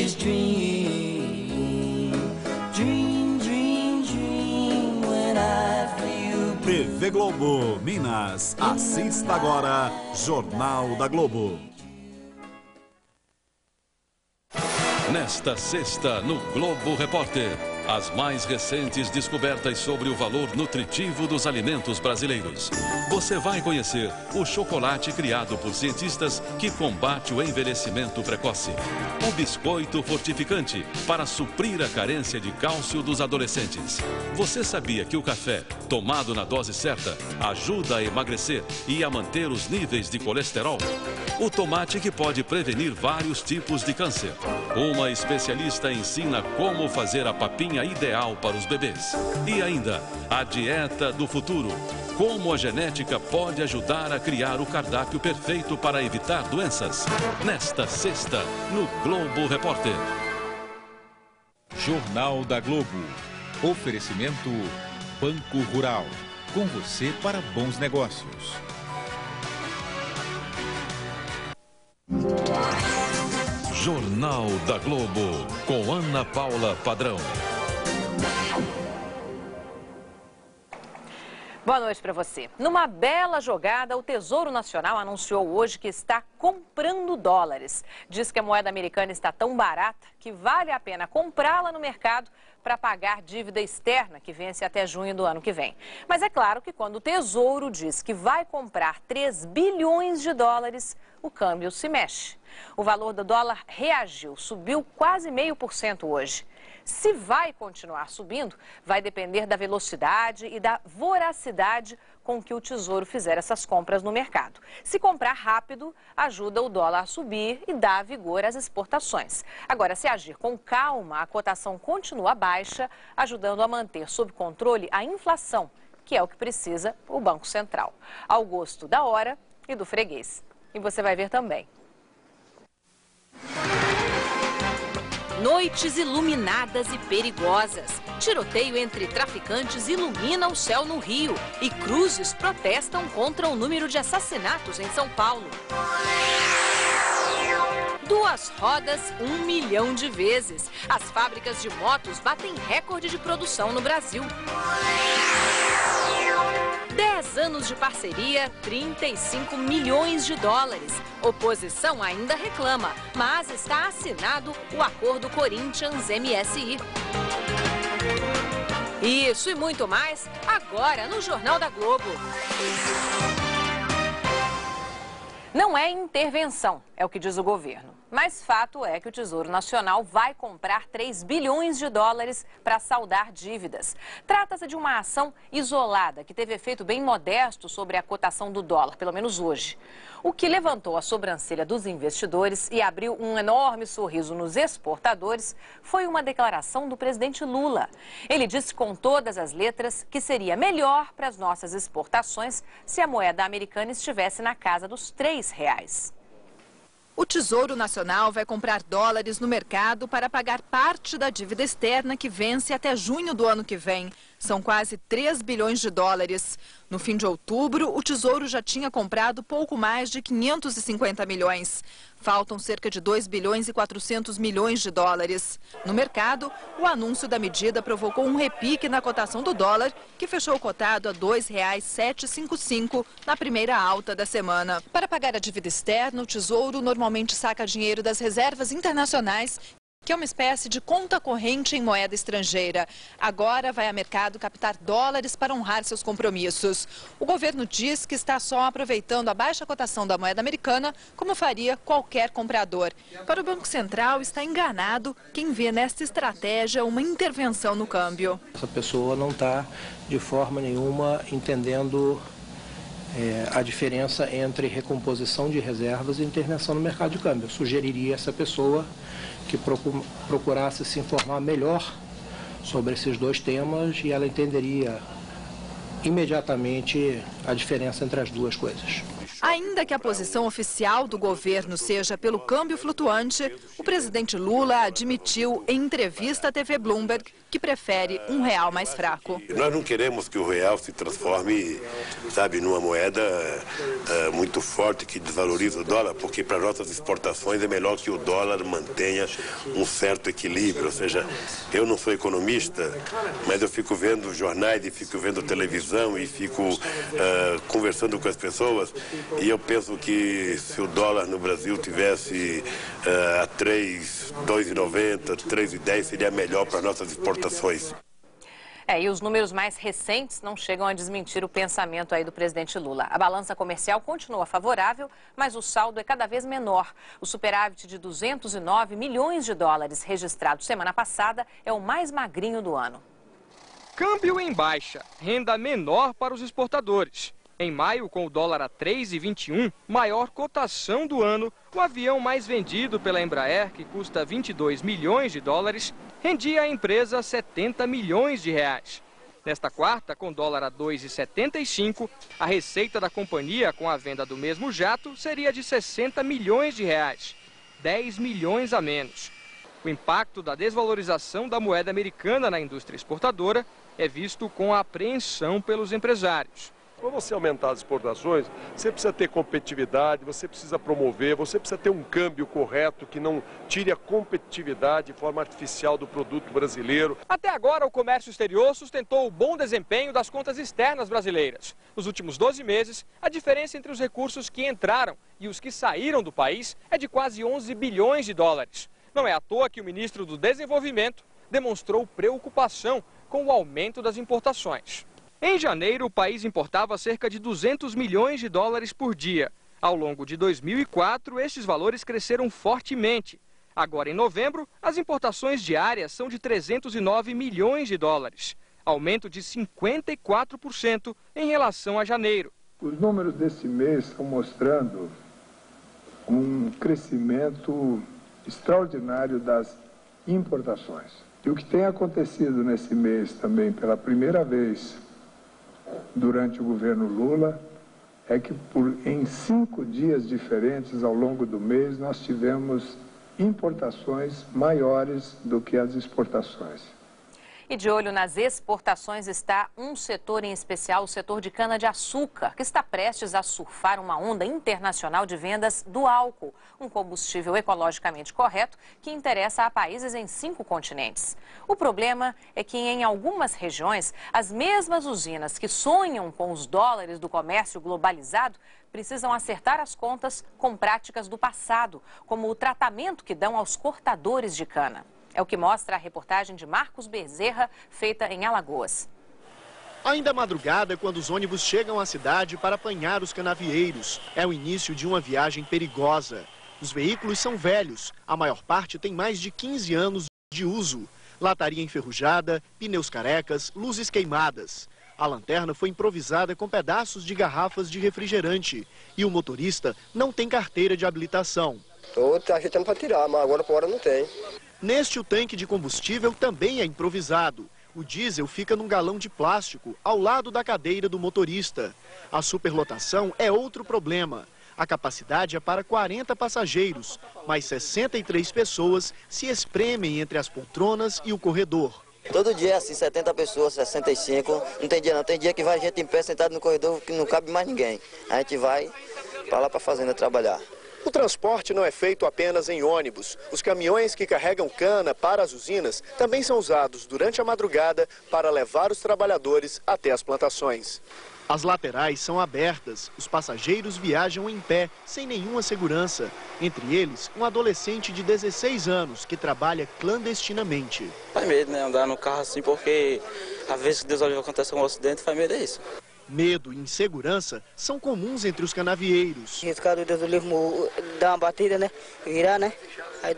always dream, dream, dream, dream when I feel blue. TV Globo, Minas. Assista agora Jornal da Globo. Nesta sexta, no Globo Repórter, as mais recentes descobertas sobre o valor nutritivo dos alimentos brasileiros. Você vai conhecer o chocolate criado por cientistas que combate o envelhecimento precoce. O biscoito fortificante para suprir a carência de cálcio dos adolescentes. Você sabia que o café, tomado na dose certa, ajuda a emagrecer e a manter os níveis de colesterol? O tomate que pode prevenir vários tipos de câncer. Uma especialista ensina como fazer a papinha ideal para os bebês. E ainda, a dieta do futuro. Como a genética pode ajudar a criar o cardápio perfeito para evitar doenças. Nesta sexta, no Globo Repórter. Jornal da Globo. Oferecimento Banco Rural. Com você para bons negócios. Jornal da Globo, com Ana Paula Padrão. Boa noite para você. Numa bela jogada, o Tesouro Nacional anunciou hoje que está comprando dólares. Diz que a moeda americana está tão barata que vale a pena comprá-la no mercado para pagar dívida externa que vence até junho do ano que vem. Mas é claro que quando o Tesouro diz que vai comprar 3 bilhões de dólares, o câmbio se mexe. O valor do dólar reagiu, subiu quase 0,5% hoje. Se vai continuar subindo, vai depender da velocidade e da voracidade com que o Tesouro fizer essas compras no mercado. Se comprar rápido, ajuda o dólar a subir e dá vigor às exportações. Agora, se agir com calma, a cotação continua baixa, ajudando a manter sob controle a inflação, que é o que precisa o Banco Central, ao gosto da hora e do freguês. E você vai ver também. Noites iluminadas e perigosas. Tiroteio entre traficantes ilumina o céu no Rio. E cruzes protestam contra o número de assassinatos em São Paulo. 2 rodas 1 milhão de vezes. As fábricas de motos batem recorde de produção no Brasil. 10 anos de parceria, 35 milhões de dólares. Oposição ainda reclama, mas está assinado o acordo Corinthians-MSI. Isso e muito mais, agora no Jornal da Globo. Não é intervenção, é o que diz o governo. Mas fato é que o Tesouro Nacional vai comprar 3 bilhões de dólares para saldar dívidas. Trata-se de uma ação isolada que teve efeito bem modesto sobre a cotação do dólar, pelo menos hoje. O que levantou a sobrancelha dos investidores e abriu um enorme sorriso nos exportadores foi uma declaração do presidente Lula. Ele disse com todas as letras que seria melhor para as nossas exportações se a moeda americana estivesse na casa dos R$3. O Tesouro Nacional vai comprar dólares no mercado para pagar parte da dívida externa que vence até junho do ano que vem. São quase 3 bilhões de dólares. No fim de outubro, o Tesouro já tinha comprado pouco mais de 550 milhões. Faltam cerca de 2 bilhões e 400 milhões de dólares. No mercado, o anúncio da medida provocou um repique na cotação do dólar, que fechou cotado a R$ 2,755 na primeira alta da semana. Para pagar a dívida externa, o Tesouro normalmente saca dinheiro das reservas internacionais, que é uma espécie de conta corrente em moeda estrangeira. Agora vai a mercado captar dólares para honrar seus compromissos. O governo diz que está só aproveitando a baixa cotação da moeda americana, como faria qualquer comprador. Para o Banco Central, está enganado quem vê nesta estratégia uma intervenção no câmbio. Essa pessoa não está, de forma nenhuma, entendendo a diferença entre recomposição de reservas e intervenção no mercado de câmbio. Eu sugeriria a essa pessoa que procurasse se informar melhor sobre esses dois temas e ela entenderia imediatamente a diferença entre as duas coisas. Ainda que a posição oficial do governo seja pelo câmbio flutuante, o presidente Lula admitiu em entrevista à TV Bloomberg que prefere um real mais fraco. Nós não queremos que o real se transforme, sabe, numa moeda muito forte que desvaloriza o dólar, porque para nossas exportações é melhor que o dólar mantenha um certo equilíbrio. Ou seja, eu não sou economista, mas eu fico vendo jornais e fico vendo televisão e fico conversando com as pessoas, e eu penso que se o dólar no Brasil tivesse a 2,90, 3,10 seria melhor para nossas exportações. E os números mais recentes não chegam a desmentir o pensamento aí do presidente Lula. A balança comercial continua favorável, mas o saldo é cada vez menor. O superávit de 209 milhões de dólares registrado semana passada é o mais magrinho do ano. Câmbio em baixa, renda menor para os exportadores. Em maio, com o dólar a 3,21, maior cotação do ano, o avião mais vendido pela Embraer, que custa 22 milhões de dólares, rendia à empresa 70 milhões de reais. Nesta quarta, com dólar a 2,75, a receita da companhia com a venda do mesmo jato seria de 60 milhões de reais, 10 milhões a menos. O impacto da desvalorização da moeda americana na indústria exportadora é visto com apreensão pelos empresários. Para você aumentar as exportações, você precisa ter competitividade, você precisa promover, você precisa ter um câmbio correto que não tire a competitividade de forma artificial do produto brasileiro. Até agora, o comércio exterior sustentou o bom desempenho das contas externas brasileiras. Nos últimos 12 meses, a diferença entre os recursos que entraram e os que saíram do país é de quase 11 bilhões de dólares. Não é à toa que o ministro do Desenvolvimento demonstrou preocupação com o aumento das importações. Em janeiro, o país importava cerca de 200 milhões de dólares por dia. Ao longo de 2004, estes valores cresceram fortemente. Agora, em novembro, as importações diárias são de 309 milhões de dólares, aumento de 54% em relação a janeiro. Os números desse mês estão mostrando um crescimento extraordinário das importações. E o que tem acontecido nesse mês também, pela primeira vez durante o governo Lula, é que em 5 dias diferentes ao longo do mês nós tivemos importações maiores do que as exportações. E de olho nas exportações está um setor em especial, o setor de cana-de-açúcar, que está prestes a surfar uma onda internacional de vendas do álcool, um combustível ecologicamente correto que interessa a países em 5 continentes. O problema é que em algumas regiões, as mesmas usinas que sonham com os dólares do comércio globalizado precisam acertar as contas com práticas do passado, como o tratamento que dão aos cortadores de cana. É o que mostra a reportagem de Marcos Bezerra, feita em Alagoas. Ainda madrugada, quando os ônibus chegam à cidade para apanhar os canavieiros, é o início de uma viagem perigosa. Os veículos são velhos, a maior parte tem mais de 15 anos de uso. Lataria enferrujada, pneus carecas, luzes queimadas. A lanterna foi improvisada com pedaços de garrafas de refrigerante e o motorista não tem carteira de habilitação. Estou ajeitando para tirar, mas agora por hora não tem. Neste, o tanque de combustível também é improvisado. O diesel fica num galão de plástico, ao lado da cadeira do motorista. A superlotação é outro problema. A capacidade é para 40 passageiros, mas 63 pessoas se espremem entre as poltronas e o corredor. Todo dia é assim, 70 pessoas, 65, não tem dia não. Tem dia que vai gente em pé, sentado no corredor, que não cabe mais ninguém. A gente vai para lá para a fazenda trabalhar. O transporte não é feito apenas em ônibus. Os caminhões que carregam cana para as usinas também são usados durante a madrugada para levar os trabalhadores até as plantações. As laterais são abertas. Os passageiros viajam em pé, sem nenhuma segurança. Entre eles, um adolescente de 16 anos que trabalha clandestinamente. Faz medo, né? Andar no carro assim, porque às vezes Deus olha acontece um acidente, faz medo é isso. Medo e insegurança são comuns entre os canavieiros. Riscado, Deus do livre, dá uma batida, né? Virar, né? Aí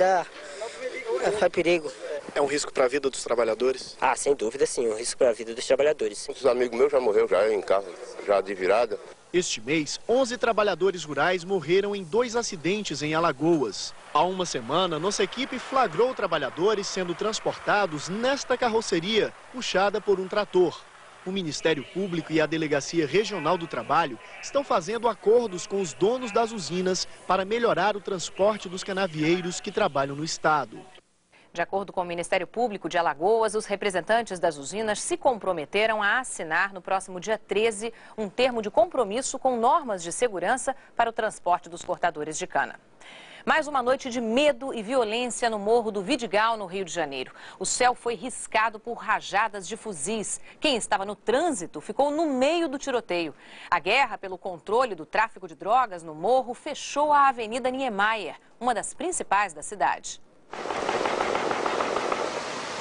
faz perigo. É um risco para a vida dos trabalhadores? Ah, sem dúvida sim, um risco para a vida dos trabalhadores. Muitos amigos meus já morreram já em casa, já de virada. Este mês, 11 trabalhadores rurais morreram em 2 acidentes em Alagoas. Há uma semana, nossa equipe flagrou trabalhadores sendo transportados nesta carroceria, puxada por um trator. O Ministério Público e a Delegacia Regional do Trabalho estão fazendo acordos com os donos das usinas para melhorar o transporte dos canavieiros que trabalham no estado. De acordo com o Ministério Público de Alagoas, os representantes das usinas se comprometeram a assinar no próximo dia 13 um termo de compromisso com normas de segurança para o transporte dos cortadores de cana. Mais uma noite de medo e violência no Morro do Vidigal, no Rio de Janeiro. O céu foi riscado por rajadas de fuzis. Quem estava no trânsito ficou no meio do tiroteio. A guerra pelo controle do tráfico de drogas no morro fechou a Avenida Niemeyer, uma das principais da cidade.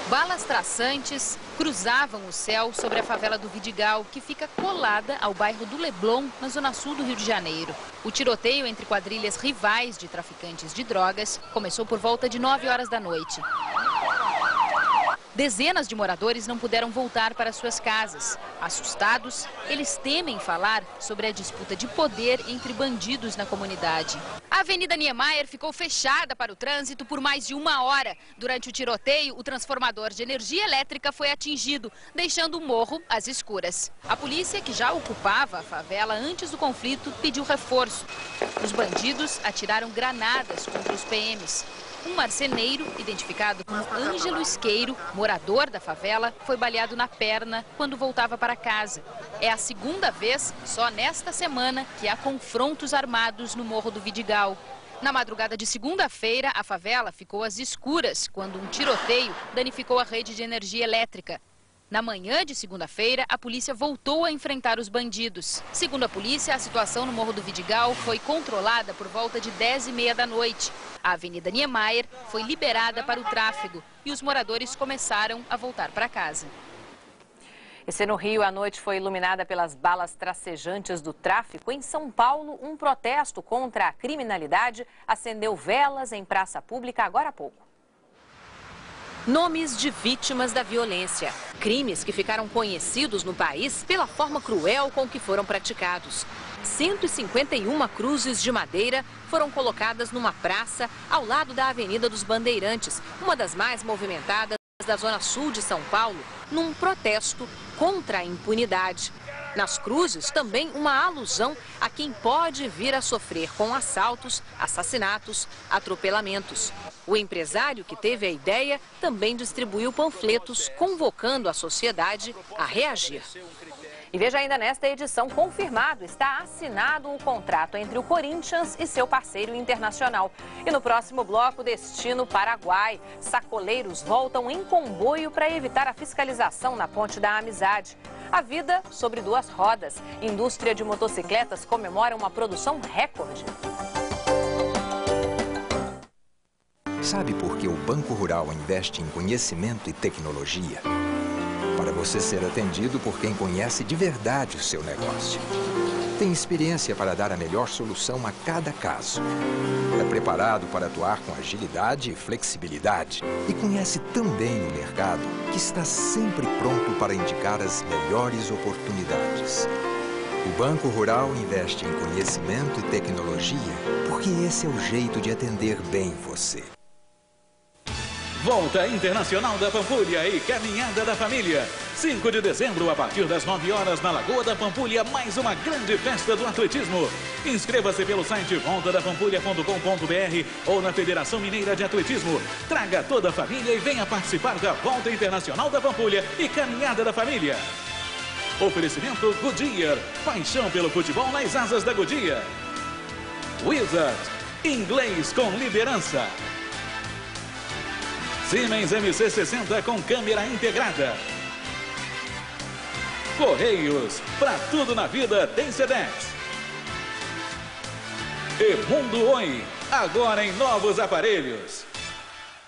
Balas traçantes cruzavam o céu sobre a favela do Vidigal, que fica colada ao bairro do Leblon, na zona sul do Rio de Janeiro. O tiroteio entre quadrilhas rivais de traficantes de drogas começou por volta de 9 horas da noite. Dezenas de moradores não puderam voltar para suas casas. Assustados, eles temem falar sobre a disputa de poder entre bandidos na comunidade. A Avenida Niemeyer ficou fechada para o trânsito por mais de 1 hora. Durante o tiroteio, o transformador de energia elétrica foi atingido, deixando o morro às escuras. A polícia, que já ocupava a favela antes do conflito, pediu reforço. Os bandidos atiraram granadas contra os PMs. Um marceneiro, identificado como Ângelo Isqueiro, morador da favela, foi baleado na perna quando voltava para casa. É a segunda vez, só nesta semana, que há confrontos armados no Morro do Vidigal. Na madrugada de segunda-feira, a favela ficou às escuras quando um tiroteio danificou a rede de energia elétrica. Na manhã de segunda-feira, a polícia voltou a enfrentar os bandidos. Segundo a polícia, a situação no Morro do Vidigal foi controlada por volta de 10h30 da noite. A Avenida Niemeyer foi liberada para o tráfego e os moradores começaram a voltar para casa. E no Rio, a noite foi iluminada pelas balas tracejantes do tráfico. Em São Paulo, um protesto contra a criminalidade acendeu velas em praça pública agora há pouco. Nomes de vítimas da violência. Crimes que ficaram conhecidos no país pela forma cruel com que foram praticados. 151 cruzes de madeira foram colocadas numa praça ao lado da Avenida dos Bandeirantes, uma das mais movimentadas da zona sul de São Paulo, num protesto contra a impunidade. Nas cruzes, também uma alusão a quem pode vir a sofrer com assaltos, assassinatos, atropelamentos. O empresário que teve a ideia também distribuiu panfletos convocando a sociedade a reagir. E veja ainda nesta edição, confirmado, está assinado o contrato entre o Corinthians e seu parceiro internacional. E no próximo bloco, destino Paraguai. Sacoleiros voltam em comboio para evitar a fiscalização na Ponte da Amizade. A vida sobre 2 rodas. Indústria de motocicletas comemora uma produção recorde. Sabe por que o Banco Rural investe em conhecimento e tecnologia? Para você ser atendido por quem conhece de verdade o seu negócio. Tem experiência para dar a melhor solução a cada caso. É preparado para atuar com agilidade e flexibilidade. E conhece tão bem o mercado que está sempre pronto para indicar as melhores oportunidades. O Banco Rural investe em conhecimento e tecnologia porque esse é o jeito de atender bem você. Volta Internacional da Pampulha e Caminhada da Família. 5 de dezembro, a partir das 9 horas, na Lagoa da Pampulha, mais uma grande festa do atletismo. Inscreva-se pelo site voltadapampulha.com.br ou na Federação Mineira de Atletismo. Traga toda a família e venha participar da Volta Internacional da Pampulha e Caminhada da Família. Oferecimento Goodyear. Paixão pelo futebol nas asas da Goodyear. Wizard. Inglês com liderança. Siemens MC60 com câmera integrada. Correios, pra tudo na vida tem Sedex. E Mundo Oi, agora em novos aparelhos.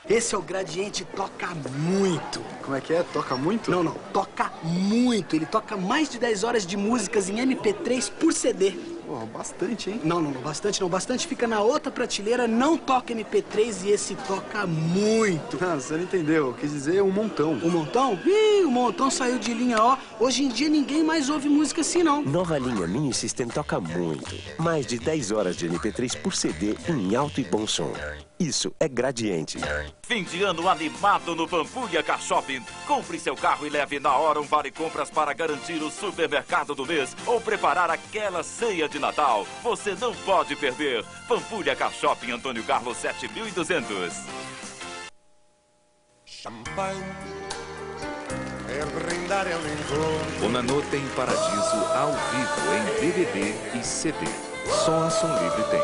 Esse é o Gradiente Toca Muito. Como é que é? Toca muito? Não, toca muito. Ele toca mais de 10 horas de músicas em MP3 por CD. Pô, bastante, hein? Não, bastante não. Bastante fica na outra prateleira, não toca MP3 e esse toca muito. Ah, você não entendeu. Eu quis dizer um montão. Um montão? Ih, o montão saiu de linha, ó. Hoje em dia ninguém mais ouve música assim, não. Nova linha Mini System toca muito. Mais de 10 horas de MP3 por CD em alto e bom som. Isso é Gradiente. Fim de ano animado no Pampulha Car Shopping. Compre seu carro e leve na hora um vale compras para garantir o supermercado do mês ou preparar aquela ceia de Natal. Você não pode perder. Pampulha Car Shopping, Antônio Carlos 7200. O Nanô tem Paradiso ao vivo em DVD e CD. Só a Som Livre tem.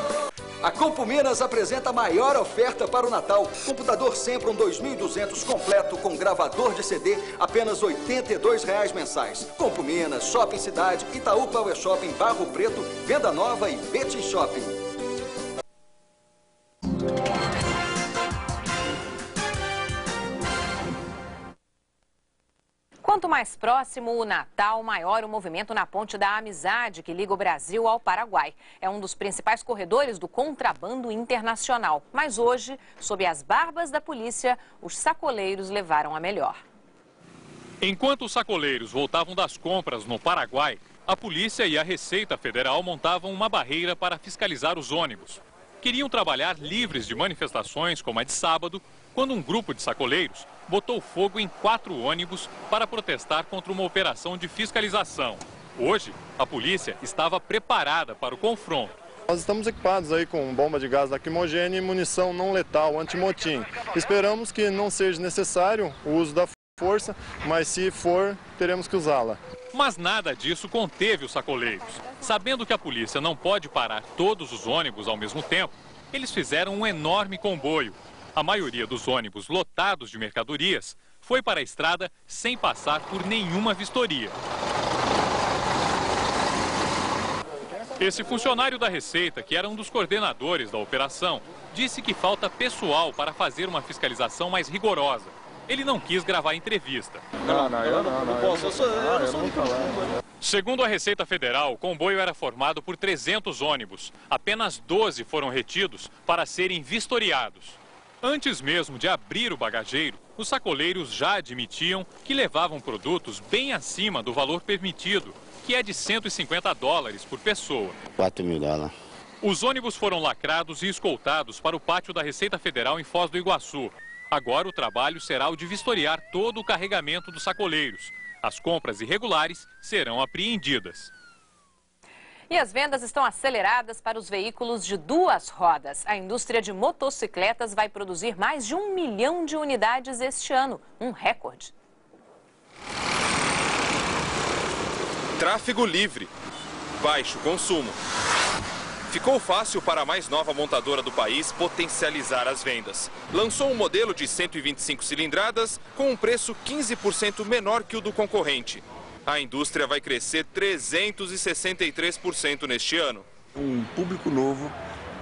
A Compu Minas apresenta a maior oferta para o Natal. Computador Sempron 2200 completo com gravador de CD, apenas R$ 82,00 mensais. Compu Minas, Shopping Cidade, Itaú Power Shopping, Barro Preto, Venda Nova e Betim Shopping. Quanto mais próximo o Natal, maior o movimento na Ponte da Amizade, que liga o Brasil ao Paraguai. É um dos principais corredores do contrabando internacional. Mas hoje, sob as barbas da polícia, os sacoleiros levaram a melhor. Enquanto os sacoleiros voltavam das compras no Paraguai, a polícia e a Receita Federal montavam uma barreira para fiscalizar os ônibus. Queriam trabalhar livres de manifestações como a de sábado, quando um grupo de sacoleiros botou fogo em 4 ônibus para protestar contra uma operação de fiscalização. Hoje, a polícia estava preparada para o confronto. Nós estamos equipados aí com bomba de gás lacrimogêneo e munição não letal, antimotim. Esperamos que não seja necessário o uso da força, mas se for, teremos que usá-la. Mas nada disso conteve os sacoleiros. Sabendo que a polícia não pode parar todos os ônibus ao mesmo tempo, eles fizeram um enorme comboio. A maioria dos ônibus lotados de mercadorias foi para a estrada sem passar por nenhuma vistoria. Esse funcionário da Receita, que era um dos coordenadores da operação, disse que falta pessoal para fazer uma fiscalização mais rigorosa. Ele não quis gravar entrevista. Não posso, eu não sou falar. Segundo a Receita Federal, o comboio era formado por 300 ônibus. Apenas 12 foram retidos para serem vistoriados. Antes mesmo de abrir o bagageiro, os sacoleiros já admitiam que levavam produtos bem acima do valor permitido, que é de $150 por pessoa. $4.000. Os ônibus foram lacrados e escoltados para o pátio da Receita Federal em Foz do Iguaçu. Agora o trabalho será o de vistoriar todo o carregamento dos sacoleiros. As compras irregulares serão apreendidas. E as vendas estão aceleradas para os veículos de 2 rodas. A indústria de motocicletas vai produzir mais de 1 milhão de unidades este ano, um recorde. Tráfego livre, baixo consumo. Ficou fácil para a mais nova montadora do país potencializar as vendas. Lançou um modelo de 125 cilindradas com um preço 15% menor que o do concorrente. A indústria vai crescer 363% neste ano. Um público novo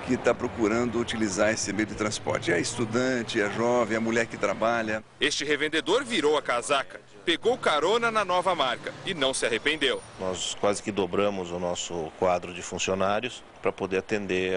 que está procurando utilizar esse meio de transporte. É estudante, é jovem, é mulher que trabalha. Este revendedor virou a casaca, pegou carona na nova marca e não se arrependeu. Nós quase que dobramos o nosso quadro de funcionários para poder atender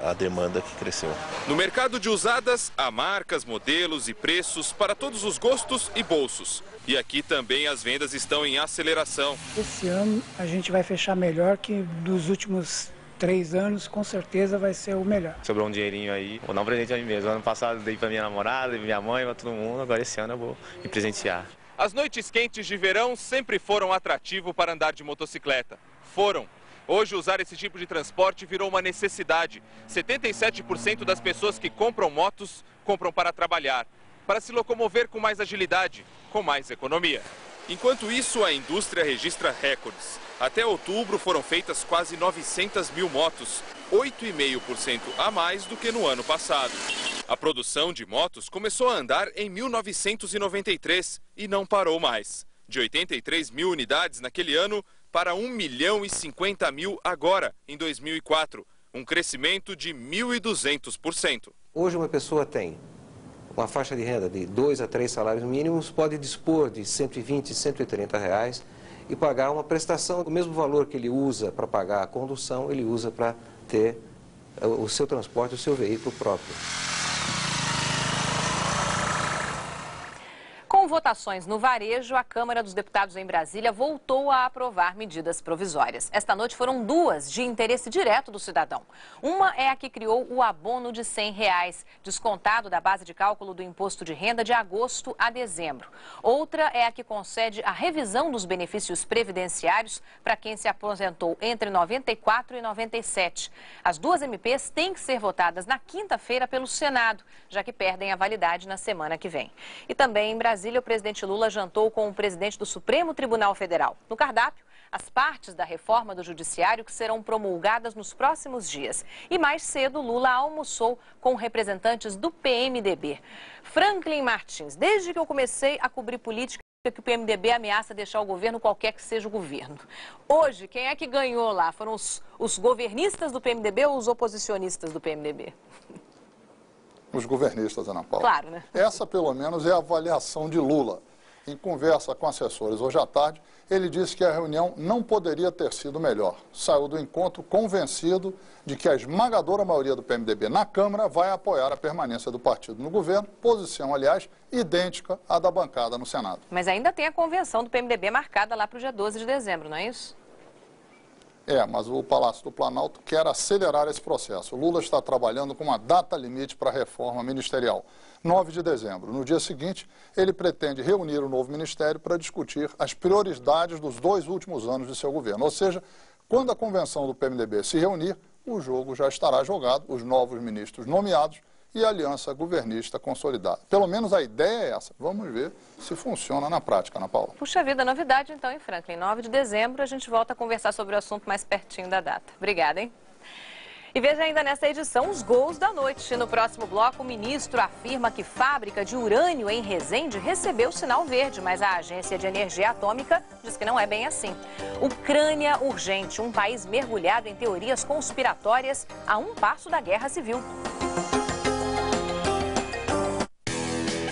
a demanda que cresceu. No mercado de usadas, há marcas, modelos e preços para todos os gostos e bolsos. E aqui também as vendas estão em aceleração. Esse ano a gente vai fechar melhor que dos últimos 3 anos, com certeza vai ser o melhor. Sobrou um dinheirinho aí, vou dar um presente a mim mesmo. Ano passado dei para minha namorada, minha mãe, para todo mundo, agora esse ano eu vou me presentear. As noites quentes de verão sempre foram atrativo para andar de motocicleta. Foram. Hoje, usar esse tipo de transporte virou uma necessidade. 77% das pessoas que compram motos, compram para trabalhar, para se locomover com mais agilidade, com mais economia. Enquanto isso, a indústria registra recordes. Até outubro foram feitas quase 900 mil motos, 8,5% a mais do que no ano passado. A produção de motos começou a andar em 1993 e não parou mais. De 83 mil unidades naquele ano para 1.050.000 agora, em 2004. Um crescimento de 1.200%. Hoje uma pessoa tem uma faixa de renda de 2 a 3 salários mínimos, pode dispor de 120, 130 reais e pagar uma prestação. O mesmo valor que ele usa para pagar a condução, ele usa para ter o seu transporte, o seu veículo próprio. Com votações no varejo, a Câmara dos Deputados em Brasília voltou a aprovar medidas provisórias. Esta noite foram duas de interesse direto do cidadão. Uma é a que criou o abono de R$100, descontado da base de cálculo do imposto de renda de agosto a dezembro. Outra é a que concede a revisão dos benefícios previdenciários para quem se aposentou entre 94 e 97. As duas MPs têm que ser votadas na quinta-feira pelo Senado, já que perdem a validade na semana que vem. E também em Brasília, o presidente Lula jantou com o presidente do Supremo Tribunal Federal. No cardápio, as partes da reforma do judiciário que serão promulgadas nos próximos dias. E mais cedo, Lula almoçou com representantes do PMDB. Franklin Martins, desde que eu comecei a cobrir política, que o PMDB ameaça deixar o governo, qualquer que seja o governo. Hoje, quem é que ganhou lá? Foram os governistas do PMDB ou os oposicionistas do PMDB? Os governistas, Ana Paula. Claro, né? Essa, pelo menos, é a avaliação de Lula. Em conversa com assessores hoje à tarde, ele disse que a reunião não poderia ter sido melhor. Saiu do encontro convencido de que a esmagadora maioria do PMDB na Câmara vai apoiar a permanência do partido no governo, posição, aliás, idêntica à da bancada no Senado. Mas ainda tem a convenção do PMDB marcada lá para o dia 12 de dezembro, não é isso? Mas o Palácio do Planalto quer acelerar esse processo. O Lula está trabalhando com uma data limite para a reforma ministerial, 9 de dezembro. No dia seguinte, ele pretende reunir o novo ministério para discutir as prioridades dos 2 últimos anos de seu governo. Ou seja, quando a convenção do PMDB se reunir, o jogo já estará jogado, os novos ministros nomeados e a aliança governista consolidada. Pelo menos a ideia é essa. Vamos ver se funciona na prática, Ana Paula. Puxa vida, novidade então, hein, Franklin? 9 de dezembro a gente volta a conversar sobre o assunto mais pertinho da data. Obrigada, hein? E veja ainda nessa edição os gols da noite. No próximo bloco, o ministro afirma que fábrica de urânio em Resende recebeu sinal verde, mas a Agência de Energia Atômica diz que não é bem assim. Ucrânia urgente, um país mergulhado em teorias conspiratórias a um passo da guerra civil.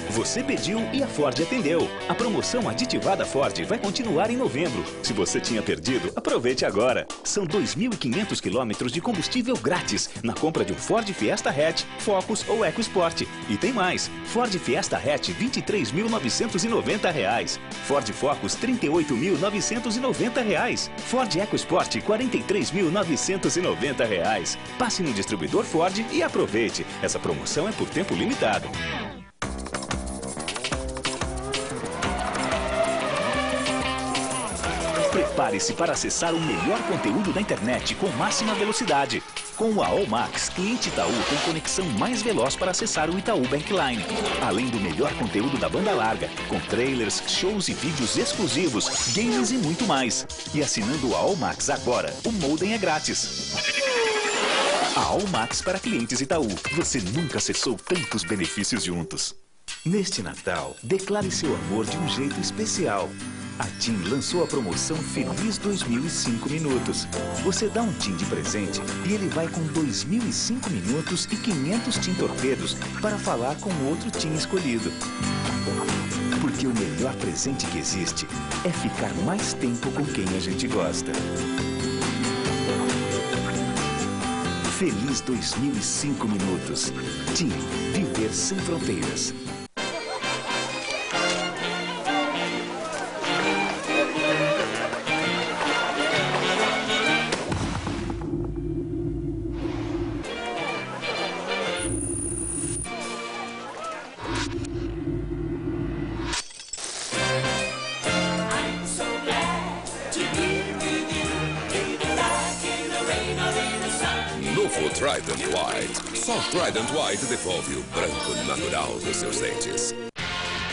Você pediu e a Ford atendeu. A promoção aditivada Ford vai continuar em novembro. Se você tinha perdido, aproveite agora. São 2.500 quilômetros de combustível grátis na compra de um Ford Fiesta Hatch, Focus ou EcoSport. E tem mais. Ford Fiesta Hatch, R$ 23.990. Ford Focus, R$ 38.990. Ford EcoSport, R$ 43.990. Passe no distribuidor Ford e aproveite. Essa promoção é por tempo limitado. Prepare-se para acessar o melhor conteúdo da internet com máxima velocidade. Com o AOL Max, cliente Itaú tem conexão mais veloz para acessar o Itaú Bankline. Além do melhor conteúdo da banda larga, com trailers, shows e vídeos exclusivos, games e muito mais. E assinando o AOL Max agora, o modem é grátis. AOL Max para clientes Itaú. Você nunca acessou tantos benefícios juntos. Neste Natal, declare seu amor de um jeito especial. A TIM lançou a promoção Feliz 2005 Minutos. Você dá um TIM de presente e ele vai com 2005 minutos e 500 TIM torpedos para falar com outro TIM escolhido. Porque o melhor presente que existe é ficar mais tempo com quem a gente gosta. Feliz 2005 Minutos. TIM. Viver sem fronteiras. Trident White. Só Trident White devolve o branco natural dos seus dentes.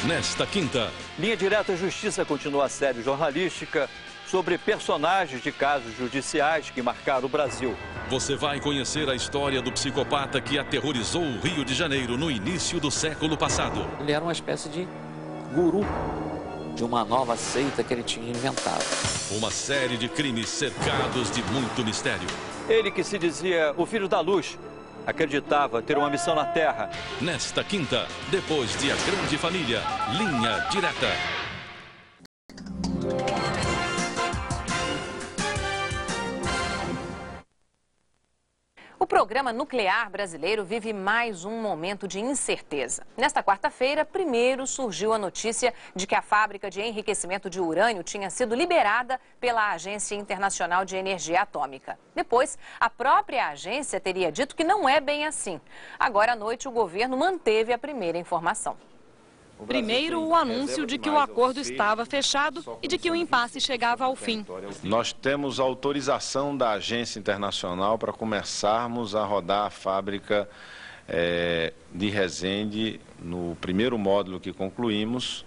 Nesta quinta, Linha Direta Justiça continua a série jornalística sobre personagens de casos judiciais que marcaram o Brasil. Você vai conhecer a história do psicopata que aterrorizou o Rio de Janeiro no início do século passado. Ele era uma espécie de guru de uma nova seita que ele tinha inventado. Uma série de crimes cercados de muito mistério. Ele que se dizia o filho da luz, acreditava ter uma missão na Terra. Nesta quinta, depois de A Grande Família, Linha Direta. O programa programa nuclear brasileiro vive mais um momento de incerteza. Nesta quarta-feira, primeiro surgiu a notícia de que a fábrica de enriquecimento de urânio tinha sido liberada pela Agência Internacional de Energia Atômica. Depois, a própria agência teria dito que não é bem assim. Agora à noite, o governo manteve a primeira informação. Primeiro, o anúncio de que o acordo estava fechado e de que o impasse chegava ao fim. Nós temos autorização da Agência Internacional para começarmos a rodar a fábrica de Resende no primeiro módulo que concluímos